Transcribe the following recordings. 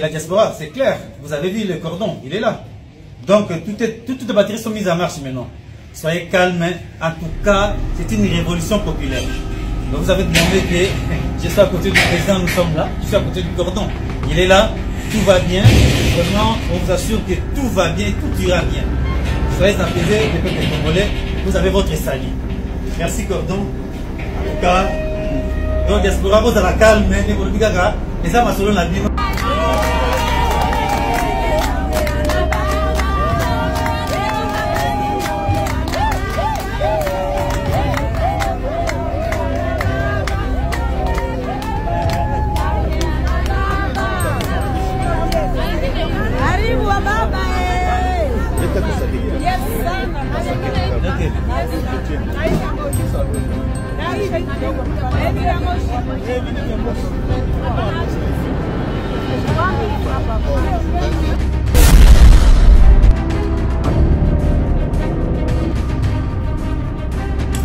La diaspora, c'est clair. Vous avez vu le cordon, il est là. Donc, toutes les batteries sont mises en marche maintenant. Soyez calmes. En tout cas, c'est une révolution populaire. Donc, vous avez demandé que je suis à côté du président, nous sommes là. Je suis à côté du cordon. Il est là, tout va bien. Vraiment, on vous assure que tout va bien, tout ira bien. Soyez apaisés, les peuples congolais. Vous avez votre salut. Merci, cordon. En tout cas, donc, diaspora, vous avez la calme. Les hommes selon la vie.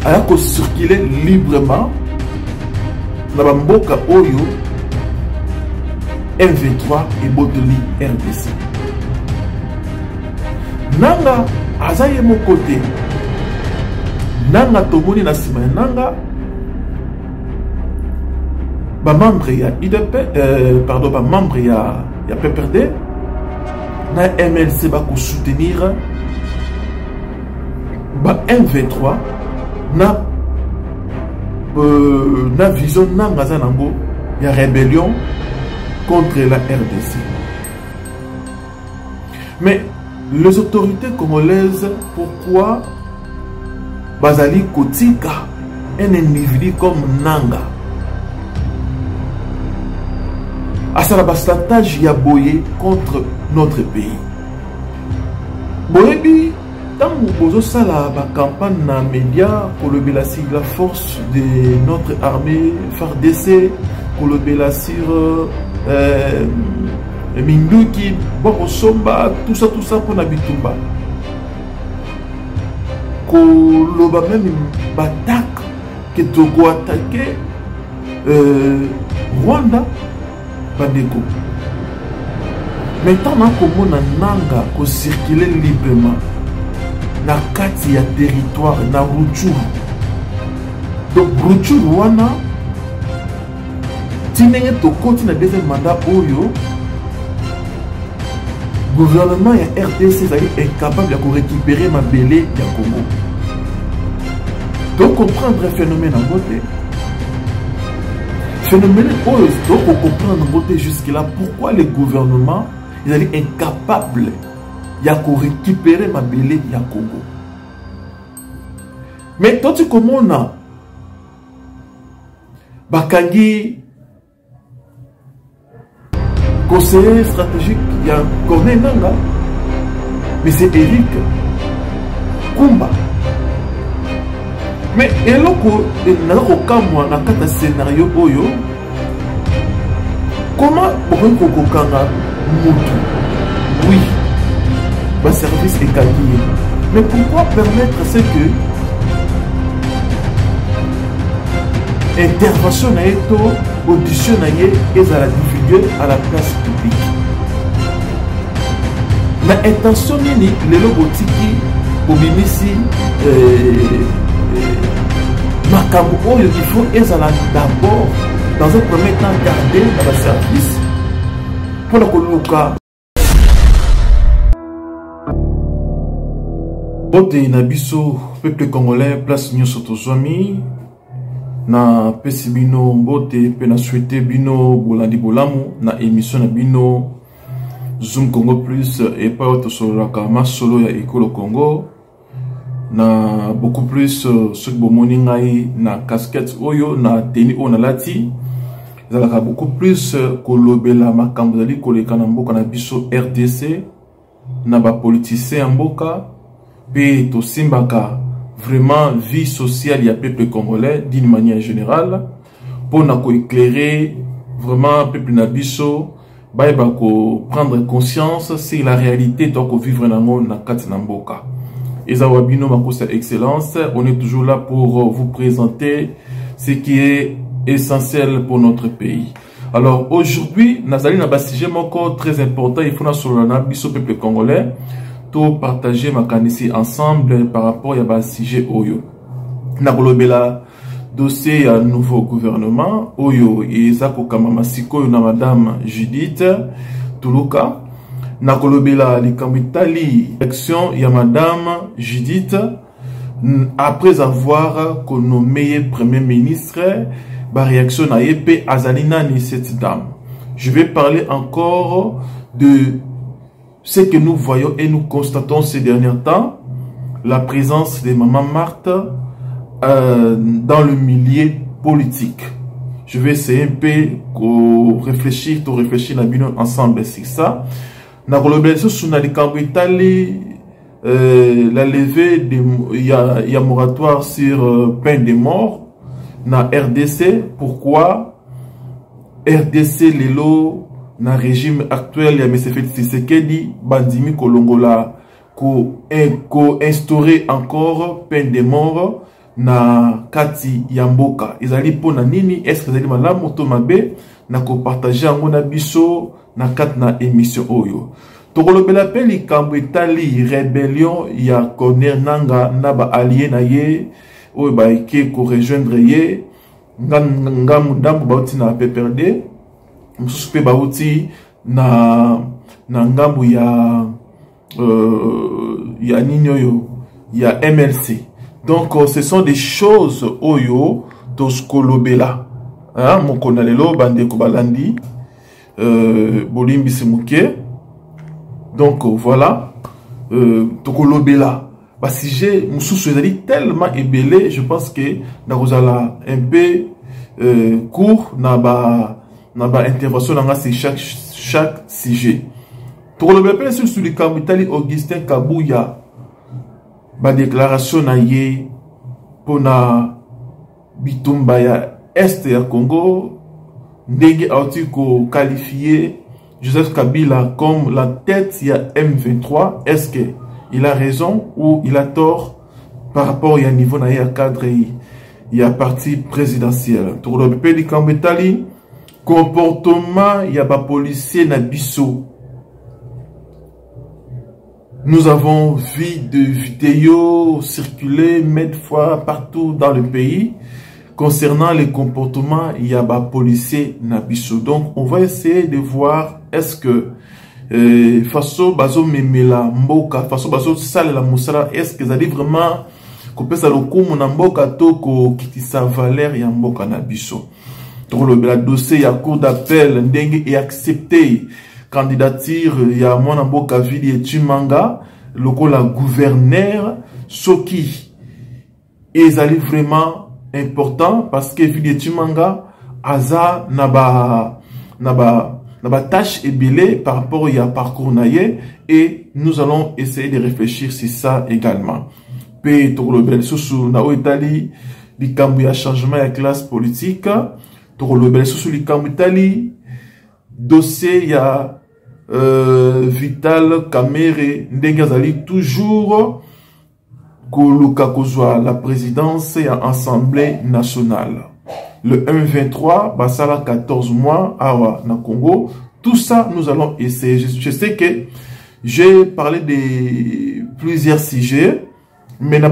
Alors qu'on circulait librement dans la mboka oyo M23 et Botoli RDC. Nanga azaye mon côté. Nanga tomoni na sima nanga ba membre ya IDP pardon ba membre ya PPRD na MLC ba ko soutenir ba M23 na vision nanga za nango ya rébellion contre la RDC. Mais les autorités congolaises, pourquoi Bazali Kotika, un individu comme Nanga, à sa bastatage Yaboye contre notre pays? Boyebi, tant que vous avez la campagne dans les médias pour le bélasir la force de notre armée, FARDC, pour le bélasir Minduki, Borosomba, tout ça pour Nabitumba. Koloba même batak que Togo attaqué Rwanda, Bandeko. Maintenant, on a Nanga qui circule librement na kati ya territoire na Rutshuru. Donc Rutshuru wana tinenge tokoti na deuxième mandat oyo gouvernement ya RDC est incapable de récupérer ma belé ya Congo. Donc comprendre le phénomène en beauté. Phénomène oyo donc comprendre en beauté jusque là pourquoi les gouvernements ils sont incapables de récupérer ma belé ya Congo. Mais toi tu comment on a Bakangi conseiller stratégique, il y a Corneille Nanga, mais c'est Eric Kumba. Mais eloko kamwa na kata scénario oyo, comment pourquoi kokokanga mutu? Oui, le service est qualifié. Mais pourquoi permettre ce que intervention na eto audition na ye à la divulguer à la place publique? La intention nini lelo botiki obimisi makambo oyo il faut ezala d'abord dans un premier temps garder dans le service pour la koluka bote na biso peuple congolais place nyonso tozwami na pesi bino mbote pe na souhaité bino bolandi bolamu na émission na bino Zoom Congo Plus et pas autre solo masolo ya Ekolo Congo na beaucoup plus ce que bomoni ngai na casquette oyo na teni o na lati zalaka beaucoup plus kolobela makambo zali koleka na mboka na biso RDC na ba politicien mboka pe to simbaka vraiment vie sociale ya peuple congolais d'une manière générale pour na ko éclairer vraiment peuple na biso ba ko prendre conscience c'est la réalité donc vivre na kati na mboka. Ezawabino Makosa Excellence, on est toujours là pour vous présenter ce qui est essentiel pour notre pays. Alors aujourd'hui, Nazali na sujet encore très important, il faut sur le peuple congolais, tout partager ma canisi ensemble par rapport à sujet Oyo. Nakolobela dossier à nouveau gouvernement Oyo et Zako Kamamasiko na madame Judith Tuluka. Nakolobela likambitali action ya madame Judith après avoir nommé premier ministre. Réaction à épée Azalina ni cette dame. Je vais parler encore de ce que nous voyons et nous constatons ces derniers temps, la présence de Maman Marthe dans le milieu politique. Je vais essayer un peu de réfléchir ensemble sur ça. La levée il y a moratoire sur peine de mort. Na RDC, pourquoi RDC lelo na régime actuel ya M. Félix Tshisekedi bandimi kolongola ko instaurer encore peine de mort na kati ya mboka ezali pona nini est-ce que ezali malamu to mabe na ko partager ngo na biso na kati na émission oyo tokolobela pe likambo etali rébellion ya Corneille Nangaa na ba allié na ye oyo baike ko rejoindre ye ngamu ndambu bauti na PPRD mususu pe bauti na ngambu ya nini oyo ya MLC. Donc ce sont des choses oyo toskolobela mokona lelo bandeko balandi bolimbi simuke. Donc voilà tokolobela si j'ai mususu ezali tellement ébélé, je pense que nakozala un peu court na ba intervention na c'est chaque sujet. Pour le BP sur le Kamutali Augustin Kabuya ba déclaration na ye pona bitumba ya est ya Congo ndenge auti ko qualifier Joseph Kabila comme la tête ya M23. Est-ce que il a raison ou il a tort par rapport à un niveau na cadre il y a parti présidentiel. Pour le pays Kambetali, comportement il y a pas policier na biso. Nous avons vu de vidéos circuler maintes fois partout dans le pays concernant les comportements il y a pas policier na biso. Donc on va essayer de voir est-ce que façon bazo memela mboka façon bazo sale la musala est-ce que ça dit vraiment ko pesa lokumu na mboka to ko kitisa valeur ya mboka na biso to le dossier ya cour d'appel ndenge et accepté candidature ya mwana mboka Vili Etumanga lokola gouverneur soki ezali vraiment important parce que Vili Etumanga aza naba tâche est belée par rapport à parcours naïe et nous allons essayer de réfléchir sur ça également. Pe tokolobel susu na Italie likambu ya changement ya classe politique tokolobel susu likambu Italie dossier ya Vital Kamerhe ndenge azali toujours koluka kozwa la présidence ya Assemblée nationale. Le M23, Basala 14 mois, Awa, na Congo. Tout ça, nous allons essayer. Je sais que j'ai parlé de plusieurs sujets, mais nous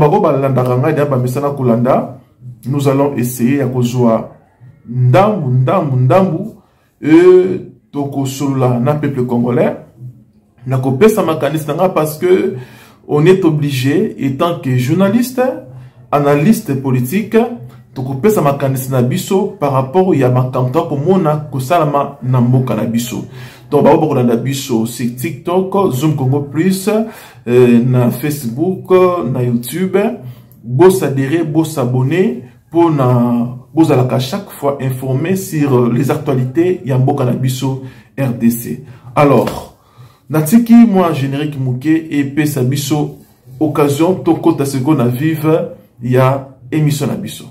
allons essayer à kozwa ndambu et toko solola na peuple congolais. Na kopesa makanista parce que on est obligé, étant que journaliste, analyste politique, toko sa makanisi na biso par rapport ya makamta ko mona ko salama na mboka na biso. Donc ba boko na biso sur TikTok, Zoom Congo Plus, na Facebook, na YouTube, bo s'adhérer, bo s'abonner pour na bo à chaque fois informé sur les actualités ya mboka na biso RDC. Alors, natiki moi générique muke et pesa biso occasion toko ta seconde à vivre ya émission na biso.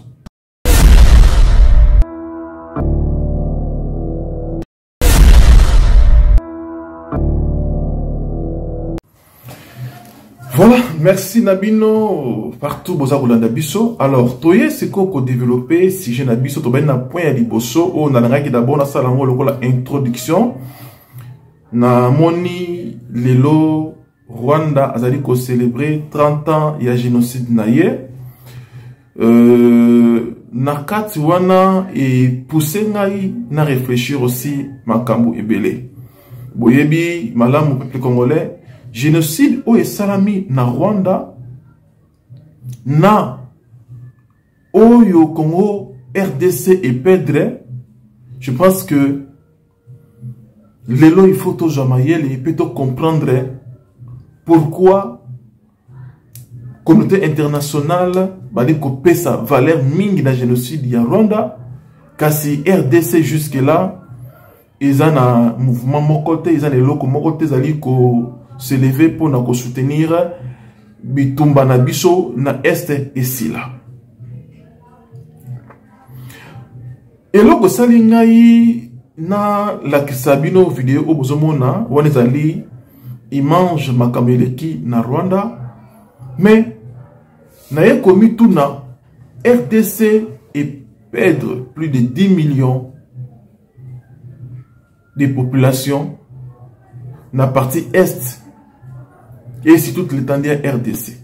Voilà, merci Nabino partout boza kolanda biso. Alors, toye siko ko développer si je nabiso to ben na point ya liboso o na ngaki d'abord na sala ngo lokola introduction na moni lelo Rwanda azali ko célébrer 30 ans ya génocide na ye. Na kati wana et pousser ngai na réfléchir aussi makambo ebele. Boyebi malamu peuple congolais génocide o esalami na Rwanda na oyo Congo RDC et perdre. Je pense que lelo il faut toujours mayele et peut comprendre pourquoi communauté internationale bali kopé sa valeur mingi na génocide ya Rwanda kasi RDC jusque là ils ont un mouvement mokote ils ont les locaux mokote zali ko se lever pour na ko soutenir bitumba na biso na est et sila et loko sali ngai na la kisabino vidéo obozomona wana zali image makameleki na Rwanda mais na ye komi tout na RDC et perdre plus de 10 millions de population na partie est et si toute l'étendue RDC.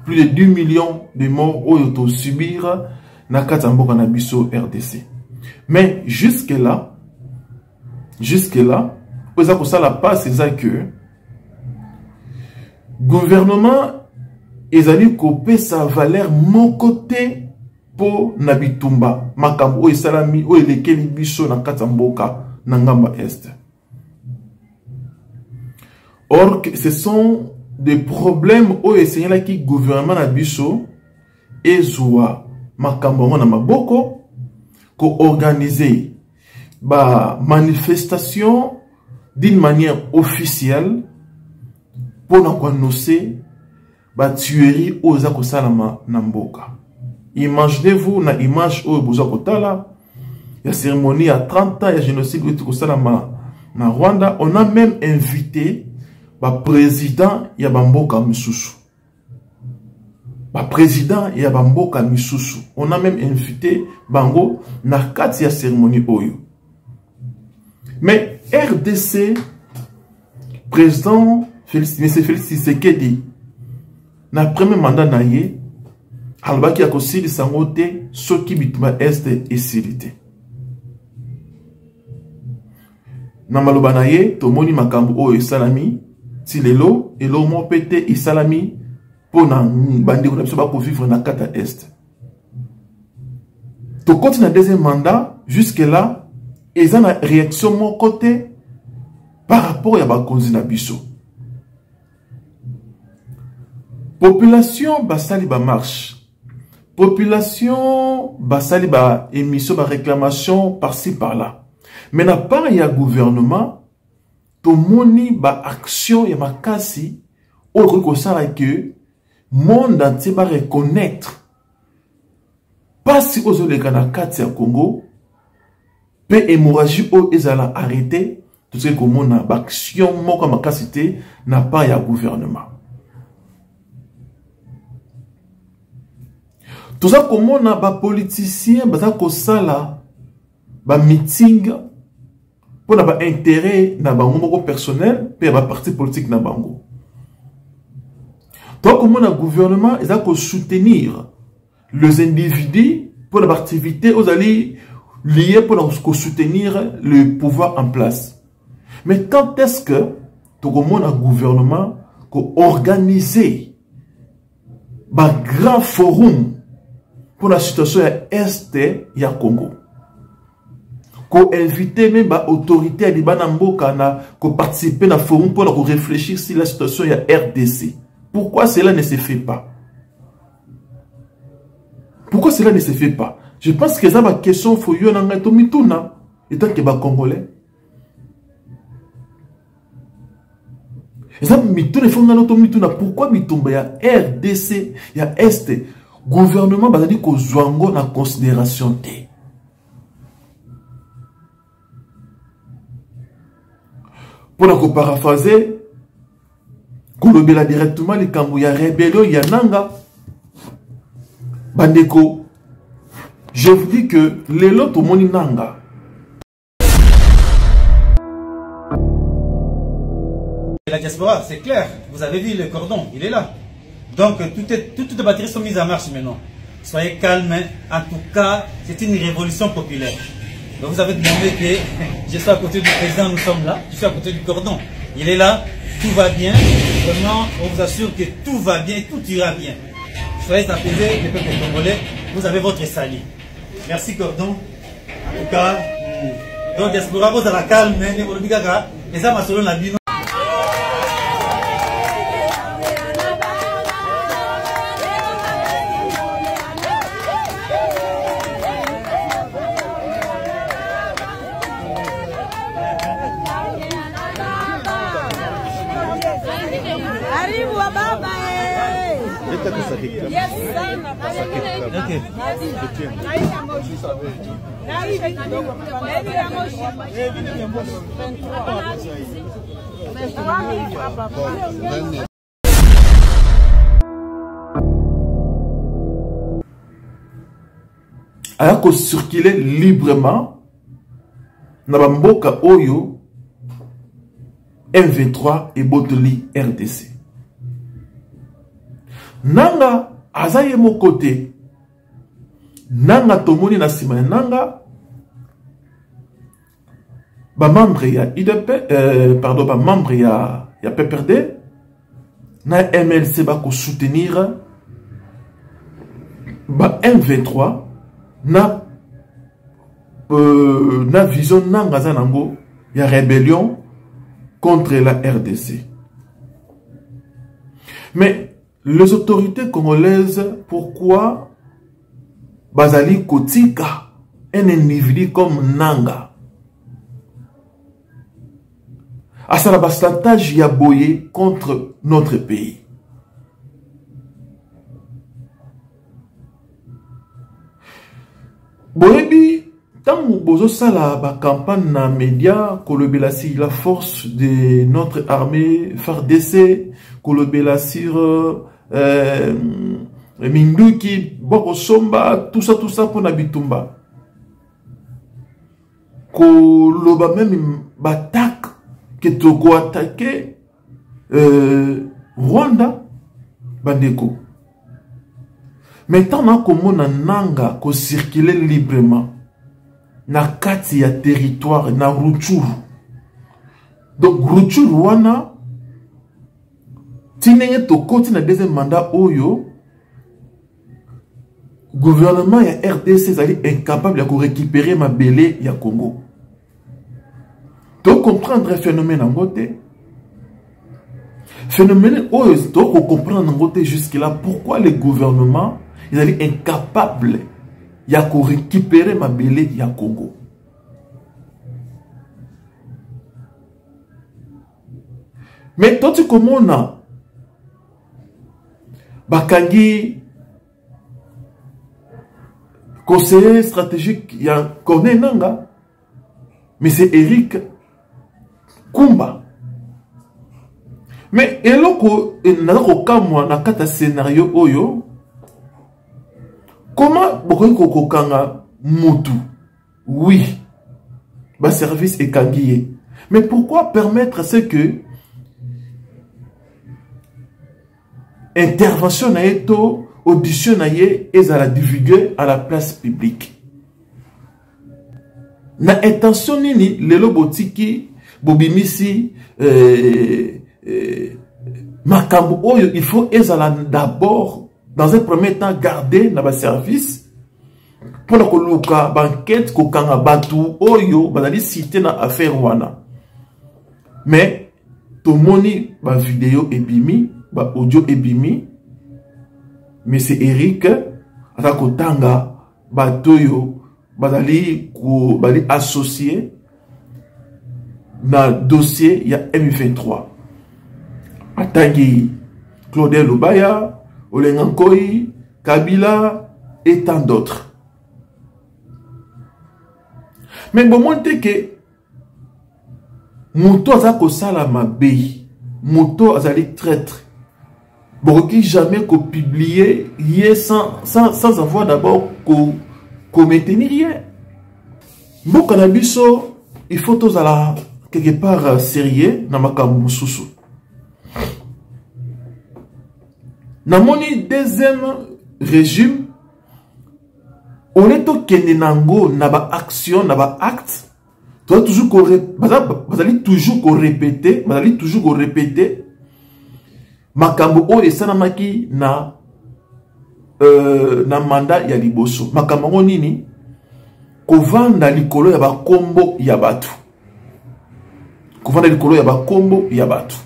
Plus de 10 millions de morts au subir na katamboka na biso RDC. Mais jusque là, oza ko sala passe c'est que gouvernement ezali kopé sa valeur mon côté pour nabitumba makambo o esalami o elekeli biso na katamboka na ngamba est. Or ce sont des problèmes au essayé là qui gouvernement na biso ezwa makambo na maboko ko organiser ba manifestation d'une manière officielle pour na annoncer ba tuerie aux akosalama na mboka. Imaginez-vous na image au boza kotala ya cérémonie à 30 ans ya génocide au kosalama na Rwanda. On a même invité ba président ya bamboka misusu. Ba président ya bamboka misusu. On a même invité bango na kati ya cérémonie oyo. Mais RDC président Monsieur Félix Tshisekedi na premier mandat na ye alobaki akosili sango te soki bituma est esilite. Na maloba na ye tomoni makambo oyo esalami ti lelo elo mo pete esalami po na bandeko na biso bakovivre na kata est. To continue na deuxième mandat jusque là eza na réaction mon côté par rapport ya bakonzi na biso. Population basali ba marche. Population basali ba émission ba réclamation par-ci par-là. Mais na part ya gouvernement to moni ba action ya makasi autre que ça que monde entier va reconnaître pas si aux oleka na kati ya Congo pe hémorragie o ezala arrêté tout ce que mona ba action moko makasi te na part ya gouvernement. Tout ça comme on a ba politicien baza ko sala ba meeting pour na ba intérêt na bango moko personnel pe ba parti politique na bango. Donc comme on a gouvernement ils a ko soutenir les individus pour leur activité aux alliés liés pour soutenir le pouvoir en place. Mais quand est-ce que tout comme on a gouvernement ko organiser ba grand forum pour la situation à Est et à Congo. Qu'on invite même les autorités à Libanamboka qu'on participe à un forum pour réfléchir sur la situation à RDC. Pourquoi cela ne se fait pas? Pourquoi cela ne se fait pas? Je pense que ça va question faut y en avoir mituna étant que les Congolais. Ça mituna faut en mituna pourquoi mitumba ya RDC ya Est gouvernement va dire que Zwango na considération té. Pour la paraphraser, kolobela directement les Kambouya rébellion Yananga. Bandeko, je vous dis que les lots au moni nanga. La diaspora, c'est clair. Vous avez vu le cordon, il est là. Donc toutes les batteries sont mises en marche maintenant. Soyez calmes. En tout cas, c'est une révolution populaire. Donc vous avez demandé que je sois à côté du président, nous sommes là. Je suis à côté du cordon. Il est là, tout va bien. Vraiment, on vous assure que tout va bien, tout ira bien. Soyez apaisés, les peuples congolais. Vous avez votre salut. Merci cordon. En tout cas, donc diaspora, vous avez la calme. Les âmes selon la vie. Alors qu'on circulait librement dans Mboka Oyo M23 et Botoli RDC. Nanga azaye mo côté. Nanga tomoni na sima nanga ba membre ya IDP pardon ba membre ya PPRD na MLC ba ko soutenir ba M23 na vision nanga za nango ya rébellion contre la RDC. Mais les autorités congolaises, pourquoi Bazali Kotika, un individu comme Nanga, à sa stratégie yaboye contre notre pays? Boyebi, tant que bozo sala ba campagne na média, kolobela si la force de notre armée FARDC, kolobela sur Minduki, Boko Somba, tout ça pour Nabitumba. Koloba même batak que Togo attaqué Rwanda, Bandeko. Maintenant, comment Nanga ko circuler librement na kati ya territoire na Rutshuru. Donc Rutshuru wana tinenge to koti na deuxième mandat oyo gouvernement ya RDC est incapable de récupérer ma belé ya Congo. Donc comprendre un phénomène en côté. Phénomène oyo donc comprendre en côté jusque là pourquoi les gouvernements ils sont incapables de récupérer ma belé ya Congo. Mais toi tu comment on a Bakangi conseiller stratégique, il y a Corneille Nanga, mais c'est Eric Kumba. Mais eloko nako kamwa na kata scénario oyo, comment bokoki kokanga mutu? Oui, ba service est kangiye. Mais pourquoi permettre ce que intervention na eto audition na ye et à la divulguer à la place publique? Na intention nini lelo botiki bobimisi makambo oyo il faut ezala d'abord dans un premier temps garder na ba service pour la koluka banquette kokanga batu oyo bazali cité na affaire wana. Mais tomoni ba vidéo ebimi ba audio ebimi, mais c'est Eric Rakotanga batoyo bazali associé dans le dossier il y a M23. Atangi Claudel Lubaya, Olengankoi, Kabila et tant d'autres. Mais bon, moi que Mouto azako sala mabei, Mouto azali traître. Bokoki jamais ko publier sans avoir d'abord ko maintenir rien. Bon cannabiso, il faut tous à quelque part sérieux na makambo mususu. Na moni deuxième régime, on est au Kenenango, na ba action, na ba acte. Tu vas toujours répéter. Makambo o esanamaki na mandat ya liboso. Makambo nini? Kovanda likolo ya ba kombo ya batu.